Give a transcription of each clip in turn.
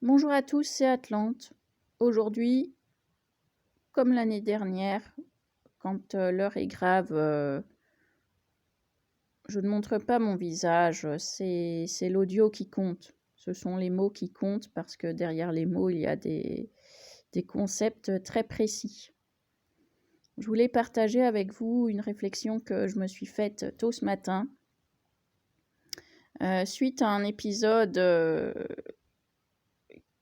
Bonjour à tous, c'est Atlante. Aujourd'hui, comme l'année dernière, quand l'heure est grave, je ne montre pas mon visage, c'est l'audio qui compte. Ce sont les mots qui comptent parce que derrière les mots, il y a des concepts très précis. Je voulais partager avec vous une réflexion que je me suis faite tôt ce matin, suite à un épisode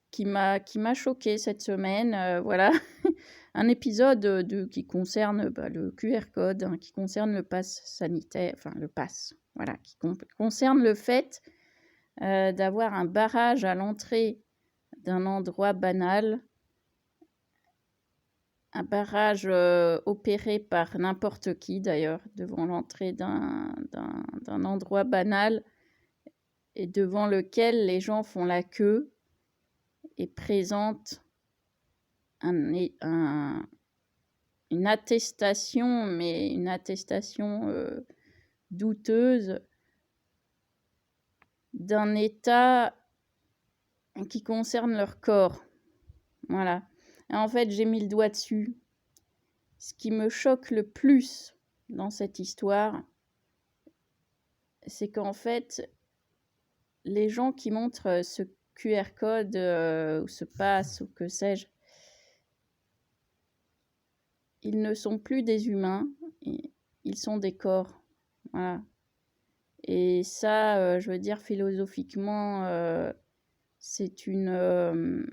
qui m'a choquée cette semaine, voilà. Un épisode qui concerne le QR code, hein, qui concerne le pass sanitaire, enfin le pass, voilà, qui concerne le fait d'avoir un barrage à l'entrée d'un endroit banal, un barrage opéré par n'importe qui d'ailleurs, devant l'entrée d'un endroit banal et devant lequel les gens font la queue et présentent une attestation, mais une attestation douteuse d'un état qui concerne leur corps. Voilà. Et en fait, j'ai mis le doigt dessus. Ce qui me choque le plus dans cette histoire, c'est qu'en fait, les gens qui montrent ce QR code ou ce pass ou que sais-je, ils ne sont plus des humains, ils sont des corps. Voilà. Et ça, je veux dire, philosophiquement, c'est une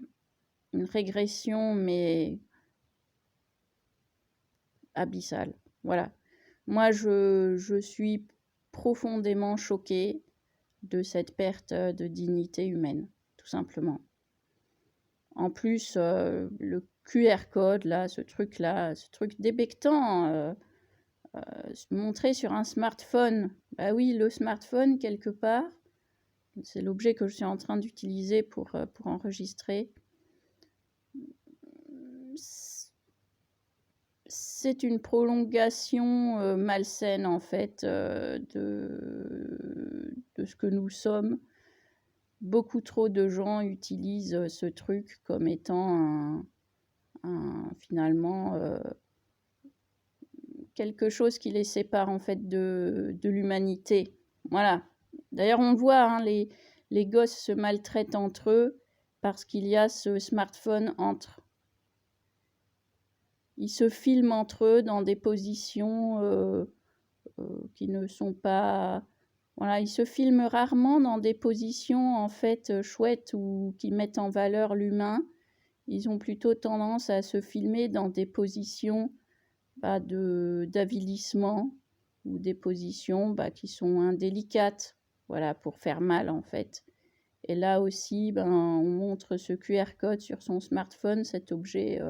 régression, mais abyssale. Voilà. Moi, je suis profondément choquée de cette perte de dignité humaine, tout simplement. En plus, le QR code, là, ce truc débectant, montré sur un smartphone. Bah oui, le smartphone, quelque part, c'est l'objet que je suis en train d'utiliser pour enregistrer. C'est une prolongation malsaine, en fait, de ce que nous sommes. Beaucoup trop de gens utilisent ce truc comme étant finalement quelque chose qui les sépare en fait de l'humanité. Voilà. D'ailleurs, on voit, hein, les gosses se maltraitent entre eux parce qu'il y a ce smartphone entre. Ils se filment entre eux dans des positions qui ne sont pas... Voilà, ils se filment rarement dans des positions en fait chouettes ou qui mettent en valeur l'humain. Ils ont plutôt tendance à se filmer dans des positions d'avilissement ou des positions qui sont indélicates, voilà, pour faire mal en fait. Et là aussi, on montre ce QR code sur son smartphone, cet objet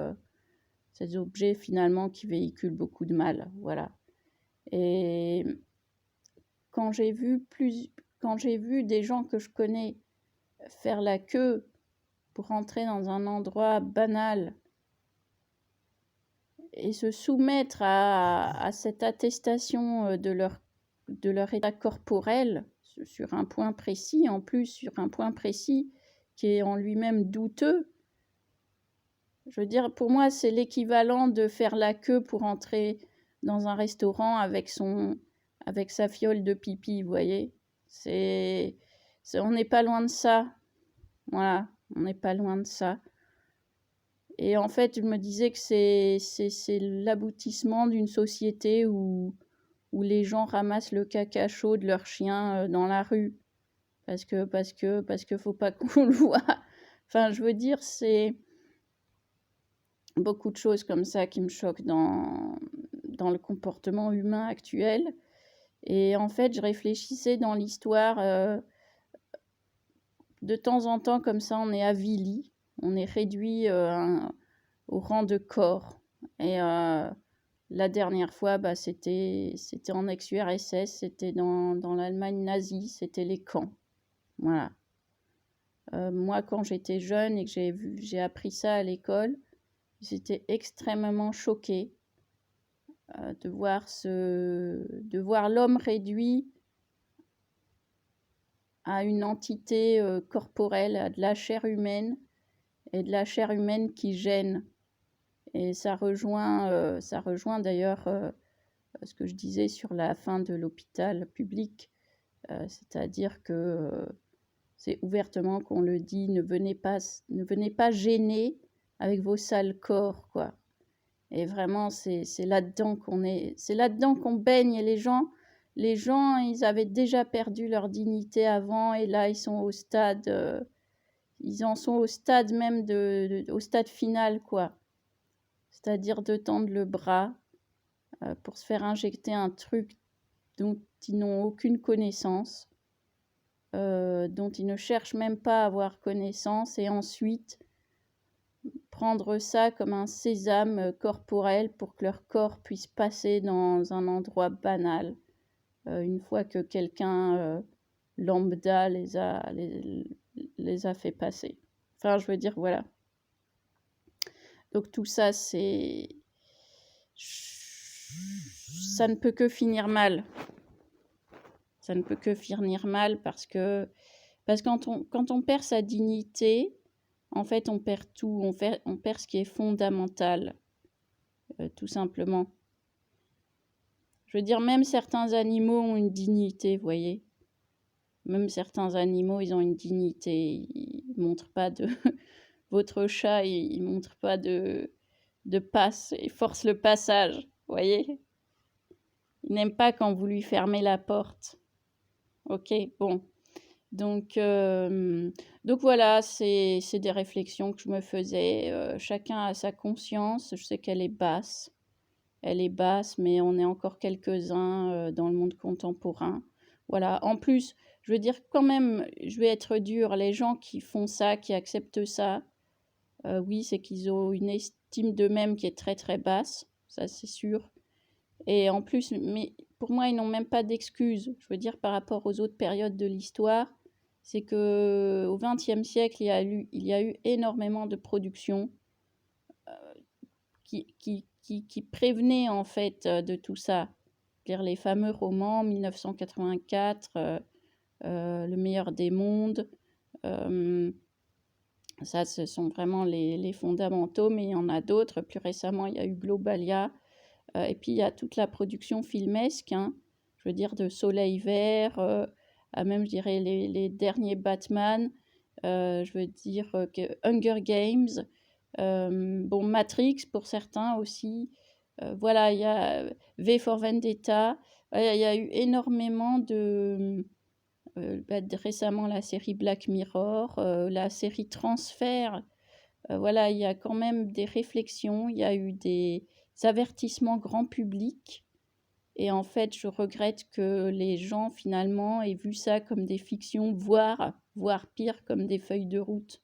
finalement qui véhicule beaucoup de mal, voilà. Et quand j'ai vu des gens que je connais faire la queue pour entrer dans un endroit banal et se soumettre à cette attestation de leur état corporel sur un point précis, en plus sur un point précis qui est en lui-même douteux. Je veux dire, pour moi, c'est l'équivalent de faire la queue pour entrer dans un restaurant avec sa fiole de pipi, vous voyez. On n'est pas loin de ça. Voilà, on n'est pas loin de ça. Et en fait, je me disais que c'est l'aboutissement d'une société où les gens ramassent le caca chaud de leurs chiens dans la rue. Parce que faut pas qu'on le voit. Enfin, je veux dire, c'est beaucoup de choses comme ça qui me choquent dans le comportement humain actuel. Et en fait, je réfléchissais dans l'histoire, de temps en temps, comme ça, on est avili, on est réduit au rang de corps. Et la dernière fois, c'était en ex-URSS, c'était dans l'Allemagne nazie, c'était les camps. Voilà. Moi, quand j'étais jeune et que j'ai appris ça à l'école, j'étais extrêmement choquée de voir l'homme réduit à une entité corporelle, à de la chair humaine, et de la chair humaine qui gêne. Et ça rejoint d'ailleurs ce que je disais sur la fin de l'hôpital public, c'est-à-dire que c'est ouvertement qu'on le dit, ne venez pas gêner avec vos sales corps, quoi. Et vraiment, c'est là-dedans c'est là-dedans qu'on baigne. Et les gens, ils avaient déjà perdu leur dignité avant, et là, ils en sont au stade même au stade final, quoi. C'est-à-dire de tendre le bras pour se faire injecter un truc dont ils n'ont aucune connaissance, dont ils ne cherchent même pas à avoir connaissance, et ensuite prendre ça comme un sésame corporel pour que leur corps puisse passer dans un endroit banal, une fois que quelqu'un lambda les a fait passer. Enfin, je veux dire, voilà. Donc tout ça, ça ne peut que finir mal. Ça ne peut que finir mal parce que quand on perd sa dignité, en fait, on perd tout. On perd ce qui est fondamental, tout simplement. Je veux dire, même certains animaux ont une dignité, vous voyez. Même certains animaux, ils ont une dignité. Ils montrent pas de... Votre chat, il montre pas de passe. Il force le passage, vous voyez. Il n'aime pas quand vous lui fermez la porte. Ok, bon. Donc voilà, c'est des réflexions que je me faisais. Chacun a sa conscience. Je sais qu'elle est basse. Elle est basse, mais on est encore quelques-uns dans le monde contemporain. Voilà. En plus, je veux dire quand même, je vais être dure, les gens qui font ça, qui acceptent ça, oui, c'est qu'ils ont une estime d'eux-mêmes qui est très très basse, ça c'est sûr. Et en plus, mais pour moi, ils n'ont même pas d'excuses. Je veux dire, par rapport aux autres périodes de l'histoire, c'est qu'au XXe siècle, il y a eu énormément de productions qui prévenaient en fait de tout ça. C'est-à-dire les fameux romans 1984, Le meilleur des mondes. Ça, ce sont vraiment les fondamentaux, mais il y en a d'autres. Plus récemment, il y a eu Globalia. Et puis, il y a toute la production filmesque, hein, je veux dire, de Soleil Vert, à même, je dirais, les derniers Batman. Je veux dire que Hunger Games. Bon, Matrix pour certains aussi. Voilà, il y a V for Vendetta. Il y a eu énormément récemment la série Black Mirror, la série Transfert. Voilà, il y a quand même des réflexions, il y a eu des avertissements grand public. Et en fait, je regrette que les gens, finalement, aient vu ça comme des fictions, voire pire, comme des feuilles de route.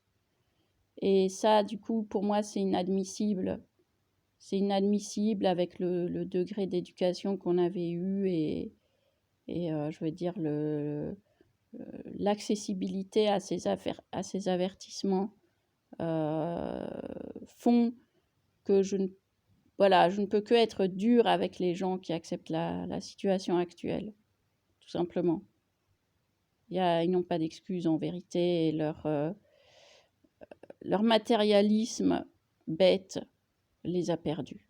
Et ça, du coup, pour moi, c'est inadmissible. C'est inadmissible avec le degré d'éducation qu'on avait eu et je veux dire, l'accessibilité à ces avertissements font que je ne peux que être dure avec les gens qui acceptent la situation actuelle, tout simplement. Ils n'ont pas d'excuses en vérité, et leur matérialisme bête les a perdus.